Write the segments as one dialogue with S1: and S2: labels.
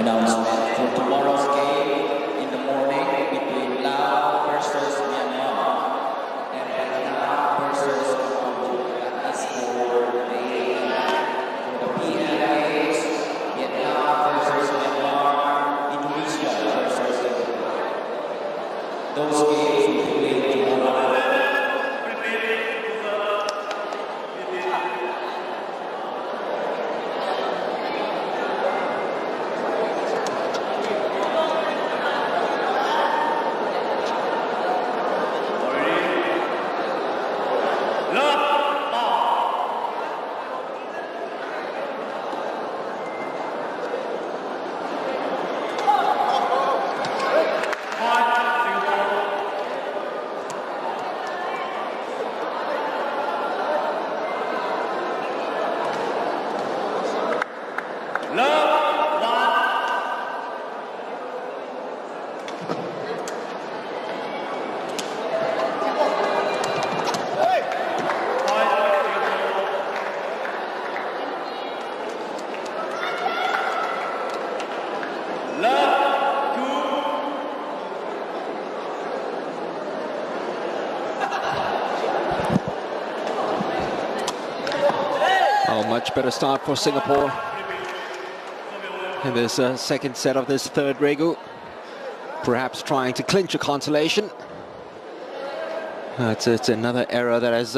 S1: Announcement for tomorrow's game in the morning between Laos versus Myanmar and Vietnam versus Cambodia. That is for the PHI, Vietnam versus Myanmar, Indonesia versus Cambodia. Those games will be played tomorrow.
S2: Much better start for Singapore in this second set of this third regu. Perhaps trying to clinch a consolation. It's another error that has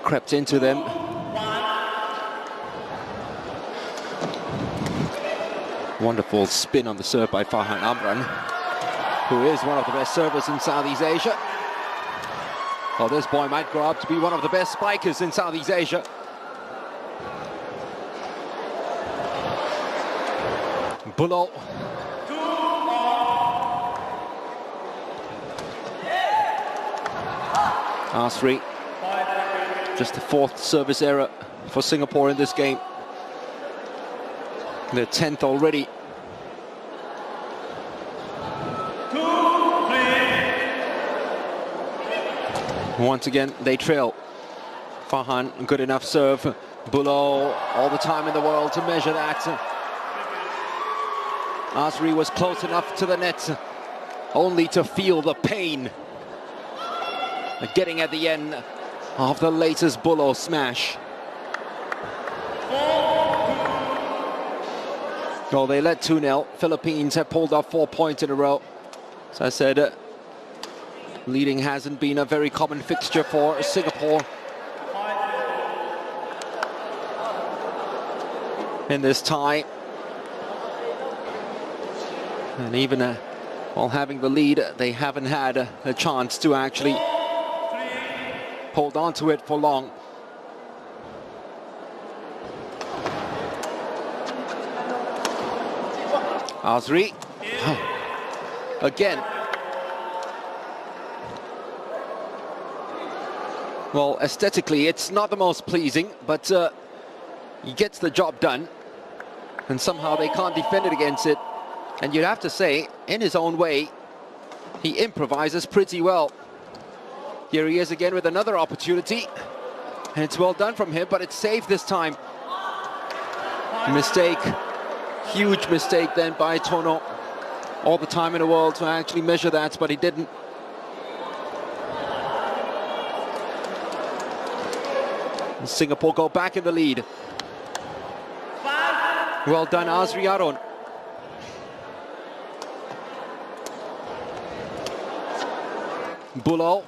S2: crept into them. Wonderful spin on the serve by Farhan Amran, who is one of the best servers in Southeast Asia. Well, this boy might grow up to be one of the best spikers in Southeast Asia. Bulo. R3. Just the fourth service error for Singapore in this game. Their 10th already. Once again, they trail. Farhan, good enough serve. Bulo, all the time in the world to measure that. Asri was close enough to the net, only to feel the pain getting at the end of the latest Bulo smash. Well, they led 2-0. Philippines have pulled off 4 points in a row. As I said, leading hasn't been a very common fixture for Singapore in this tie. And even while having the lead, they haven't had a chance to actually hold on to it for long. Azri. Again. Well, aesthetically, it's not the most pleasing, but he gets the job done. And somehow they can't defend it against it. And you'd have to say, in his own way, he improvises pretty well. Here he is again with another opportunity. And it's well done from him, but it's saved this time. Mistake. Huge mistake then by Tono. All the time in the world to actually measure that, but he didn't. And Singapore go back in the lead. Well done, Azri Aron. Bulo.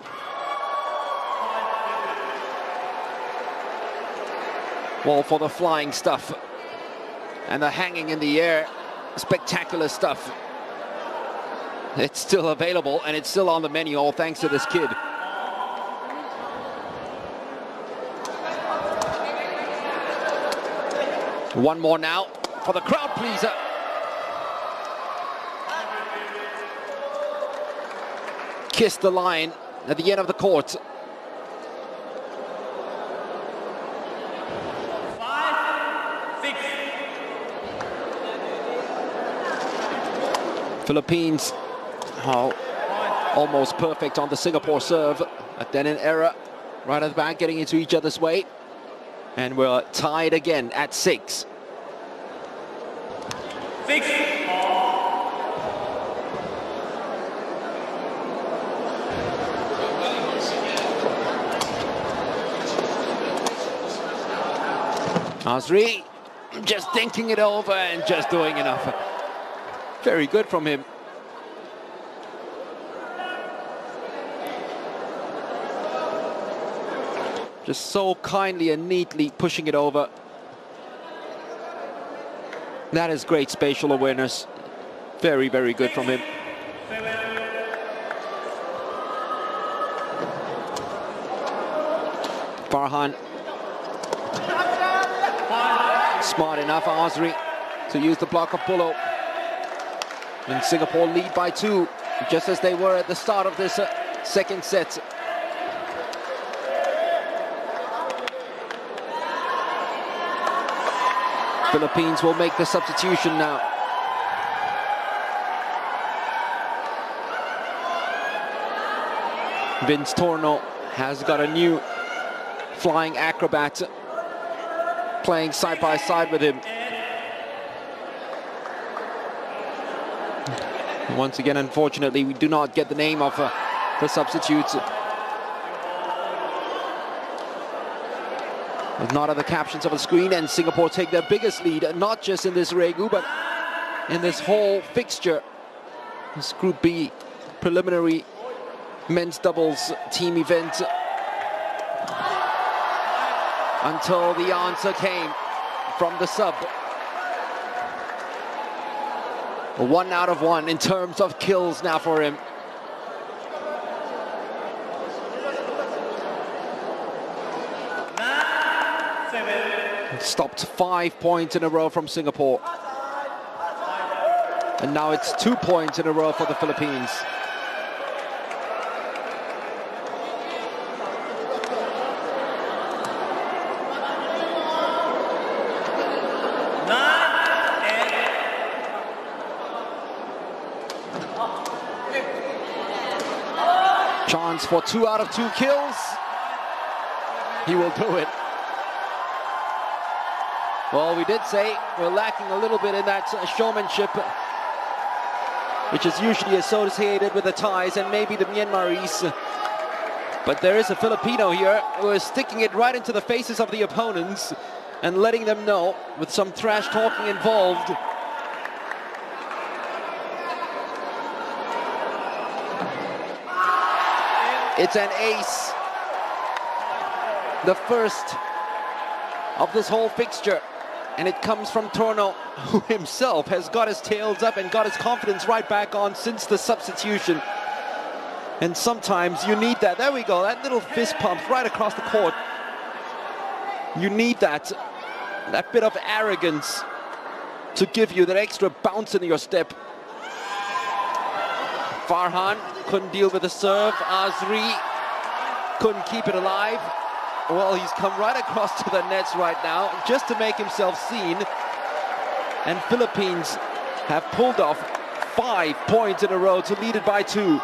S2: Well, for the flying stuff and the hanging in the air, spectacular stuff. It's still available and it's still on the menu, all thanks to this kid. One more now for the crowd pleaser. Kissed the line at the end of the court. Philippines, almost perfect on the Singapore serve, but then an error right at the back, getting into each other's way. And we're tied again at 6. 6. Azri just thinking it over and just doing enough. Very good from him. Just so kindly and neatly pushing it over. That is great spatial awareness. Very, very good from him. Farhan. Smart enough, Azri, to use the block of Pullo. And Singapore lead by 2, just as they were at the start of this second set. Philippines will make the substitution now. Vince Torno has got a new flying acrobat playing side by side with him. Once again, unfortunately, we do not get the name of the substitutes. Not on the captions of the screen, and Singapore take their biggest lead, not just in this Regu, but in this whole fixture. This Group B preliminary men's doubles team event. Until the answer came from the sub. 1 out of 1 in terms of kills now for him. Stopped 5 points in a row from Singapore. And now it's 2 points in a row for the Philippines. Chance for 2 out of 2 kills. He will do it. Well, we did say we're lacking a little bit in that showmanship, which is usually associated with the Thais and maybe the Myanmaris. But there is a Filipino here who is sticking it right into the faces of the opponents and letting them know, with some trash talking involved. It's an ace. The first of this whole fixture. And it comes from Torno, who himself has got his tails up and got his confidence right back on since the substitution. And sometimes you need that. There we go, that little fist pump right across the court. You need that bit of arrogance to give you that extra bounce in your step. Farhan couldn't deal with the serve. Azri couldn't keep it alive. Well, he's come right across to the nets right now just to make himself seen. And Philippines have pulled off 5 points in a row to lead it by 2.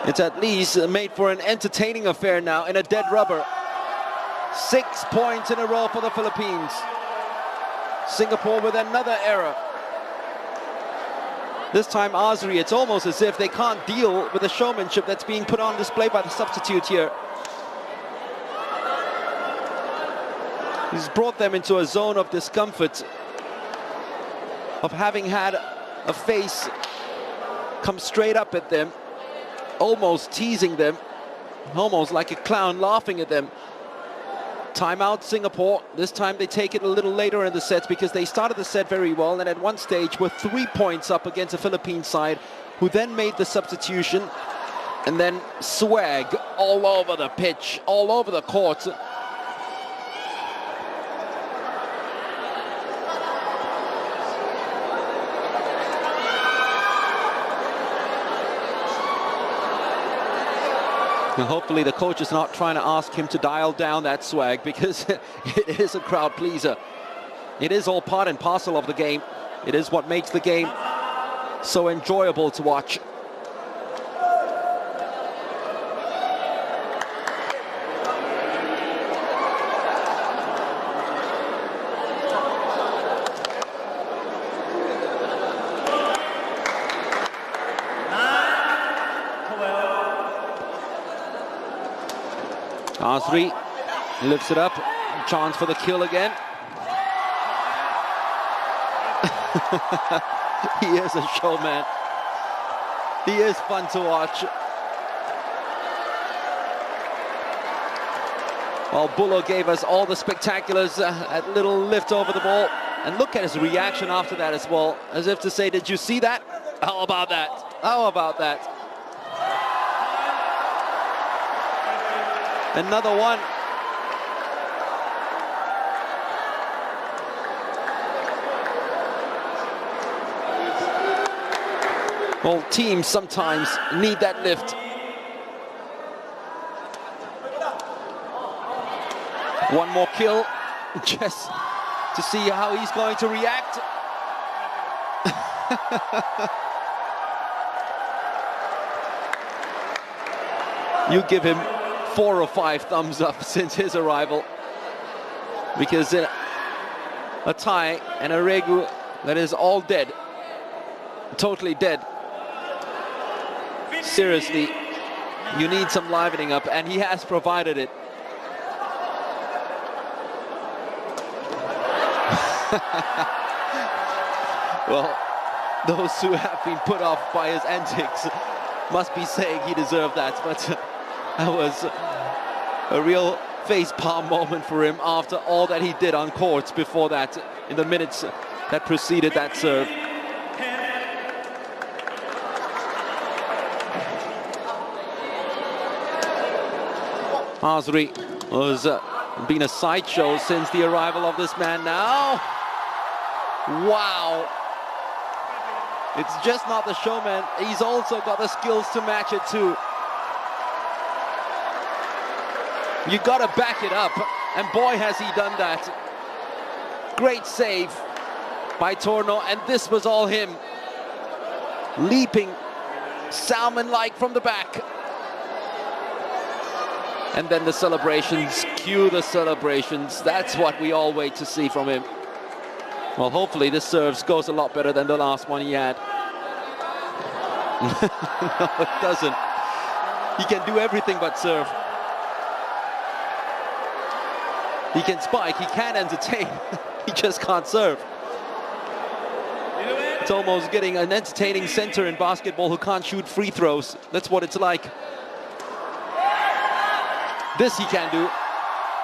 S2: It's at least made for an entertaining affair now in a dead rubber. 6 points in a row for the Philippines. Singapore with another error. This time Azri, it's almost as if they can't deal with the showmanship that's being put on display by the substitute here. He's brought them into a zone of discomfort, of having had a face come straight up at them, almost teasing them, almost like a clown laughing at them. Timeout Singapore. This time they take it a little later in the sets because they started the set very well, and at one stage were 3 points up against a Philippine side who then made the substitution, and then swag all over the pitch, all over the court. And hopefully the coach is not trying to ask him to dial down that swag, because it is a crowd pleaser. It is all part and parcel of the game. It is what makes the game so enjoyable to watch. Hazri lifts it up. Chance for the kill again. He is a showman. He is fun to watch. Well, Bullo gave us all the spectaculars, that little lift over the ball. And look at his reaction after that as well, as if to say, did you see that? How about that? How about that? Another one. Well, teams sometimes need that lift. One more kill, just to see how he's going to react. You give him 4 or 5 thumbs up since his arrival, because a tie and a regu that is all dead, totally dead. Seriously, you need some livening up, and he has provided it. Well, those who have been put off by his antics must be saying he deserved that, but that was a real face-palm moment for him after all that he did on courts before that, in the minutes that preceded that serve. Hazri has been a sideshow since the arrival of this man now. Wow. It's just not the showman, he's also got the skills to match it too. You gotta back it up, and boy has he done that. Great save by Torno, and this was all him. Leaping salmon-like from the back. And then the celebrations, cue the celebrations. That's what we all wait to see from him. Well, hopefully this serves goes a lot better than the last one he had. No, it doesn't. He can do everything but serve. He can spike, he can entertain. He just can't serve. It's almost getting an entertaining center in basketball who can't shoot free throws. That's what it's like. This he can do.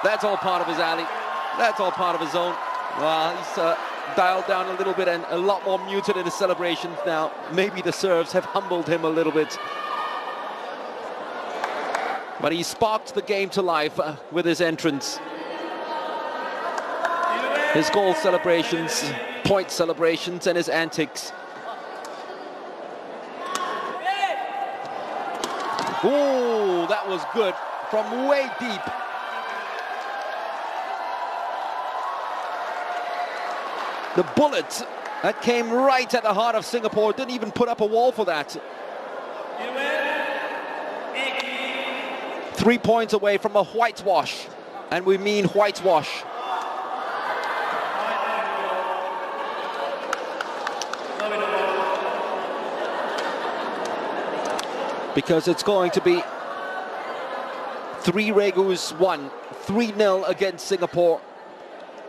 S2: That's all part of his alley. That's all part of his zone. Well, he's dialed down a little bit and a lot more muted in his celebrations now. Maybe the serves have humbled him a little bit. But he sparked the game to life with his entrance. His goal celebrations, point celebrations, and his antics. Oh, that was good. From way deep. The bullet that came right at the heart of Singapore, didn't even put up a wall for that. 3 points away from a whitewash, and we mean whitewash. Because it's going to be 3 regus 1, 3-0 against Singapore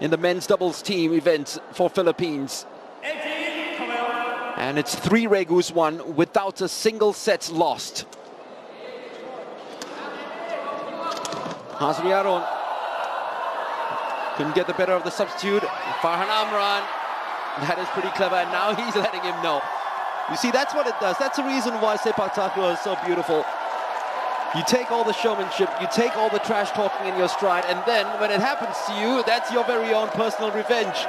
S2: in the men's doubles team event for Philippines. And it's 3 regus 1 without a single set lost. Hazri Aron couldn't get the better of the substitute. Farhan Amran, that is pretty clever, and now he's letting him know. You see, that's what it does. That's the reason why Sepak Takraw is so beautiful. You take all the showmanship, you take all the trash talking in your stride, and then when it happens to you, that's your very own personal revenge.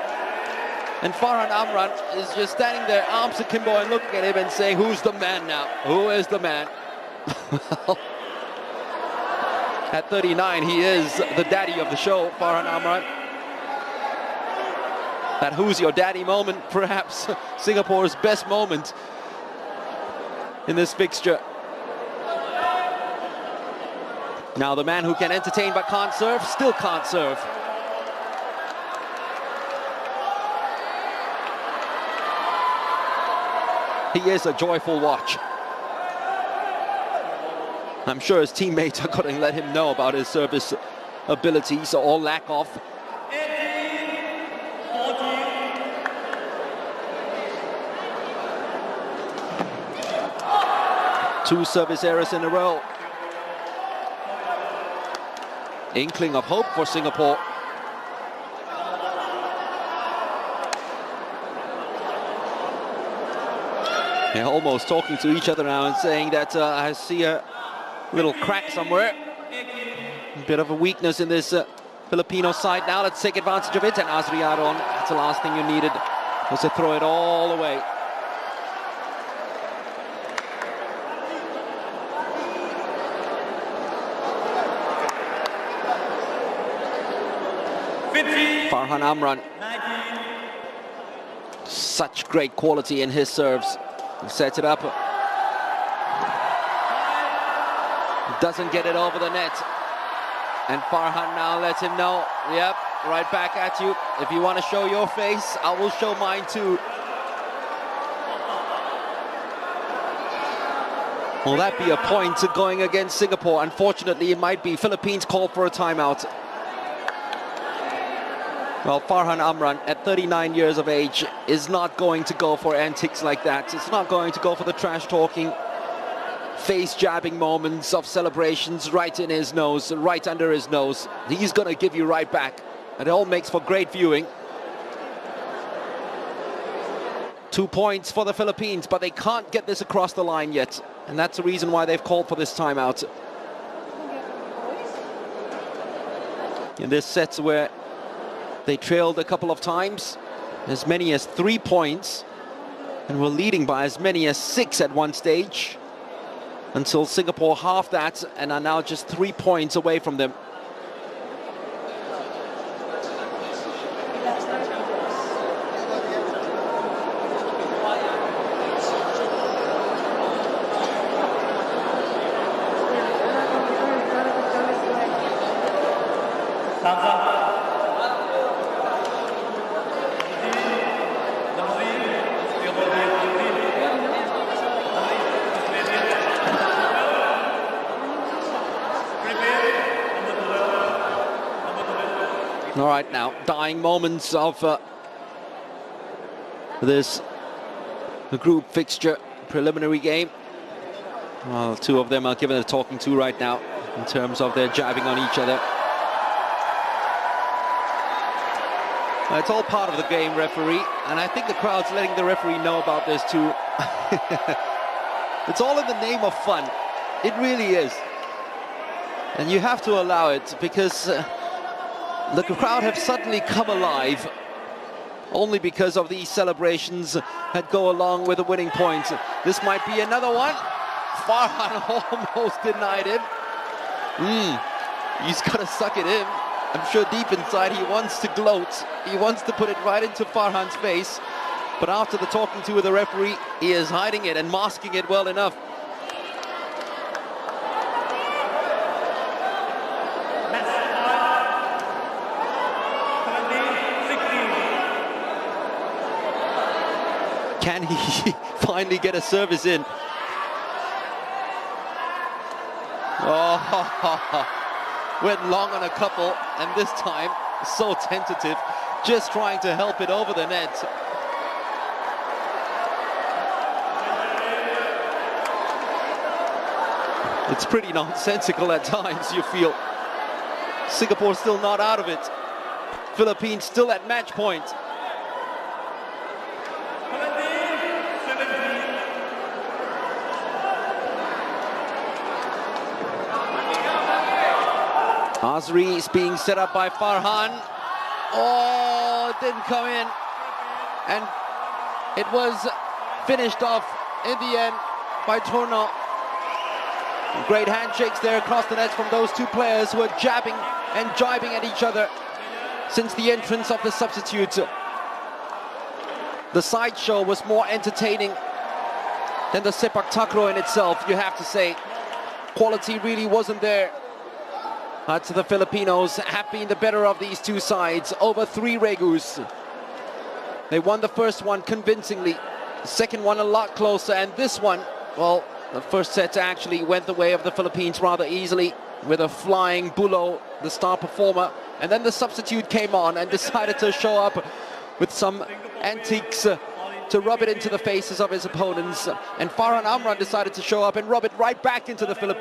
S2: And Farhan Amran is just standing there, arms akimbo, and looking at him and saying, who's the man now? Who is the man? At 39, he is the daddy of the show, Farhan Amran. That who's your daddy moment, perhaps Singapore's best moment in this fixture. Now the man who can entertain but can't serve, still can't serve. He is a joyful watch. I'm sure his teammates are going to let him know about his service abilities or lack of. Two service errors in a row. Inkling of hope for Singapore. They're almost talking to each other now and saying that I see a little crack somewhere. A bit of a weakness in this Filipino side now. Let's take advantage of it. And Azri Aron, that's the last thing you needed, was to throw it all away. Farhan Amran. Such great quality in his serves. He sets it up. Doesn't get it over the net. And Farhan now lets him know, yep, right back at you. If you want to show your face, I will show mine too. Will that be a point going against Singapore? Unfortunately, it might be. Philippines called for a timeout. Well, Farhan Amran, at 39 years of age, is not going to go for antics like that. It's not going to go for the trash-talking, face-jabbing moments of celebrations right in his nose, right under his nose. He's going to give you right back. And it all makes for great viewing. 2 points for the Philippines, but they can't get this across the line yet. And that's the reason why they've called for this timeout. In this set where they trailed a couple of times, as many as 3 points, and were leading by as many as 6 at one stage, until Singapore halved that and are now just 3 points away from them. All right, now, dying moments of this group fixture preliminary game. Well, two of them are given a talking to right now in terms of their jabbing on each other. Well, it's all part of the game, referee, and I think the crowd's letting the referee know about this too. It's all in the name of fun. It really is. And you have to allow it because the crowd have suddenly come alive only because of these celebrations that go along with the winning points. This might be another one. Farhan almost denied him. He's got to suck it in. I'm sure deep inside he wants to gloat. He wants to put it right into Farhan's face. But after the talking to with the referee, he is hiding it and masking it well enough. Can he finally get a service in? Oh, went long on a couple, and this time so tentative, just trying to help it over the net. It's pretty nonsensical at times, you feel. Singapore still not out of it. Philippines still at match point. Azri is being set up by Farhan. Oh, it didn't come in. And it was finished off in the end by Torno. Great handshakes there across the nets from those two players who are jabbing and jibing at each other since the entrance of the substitute. The sideshow was more entertaining than the Sepak Takraw in itself, you have to say. Quality really wasn't there. But the Filipinos have been the better of these two sides over 3 regus. They won the first one convincingly, the second one a lot closer, and this one, well, The first set actually went the way of the Philippines rather easily with a flying Bulo, the star performer. And then the substitute came on and decided to show up with some antiques to rub it into the faces of his opponents. And Farhan Amran decided to show up and rub it right back into the Philippines.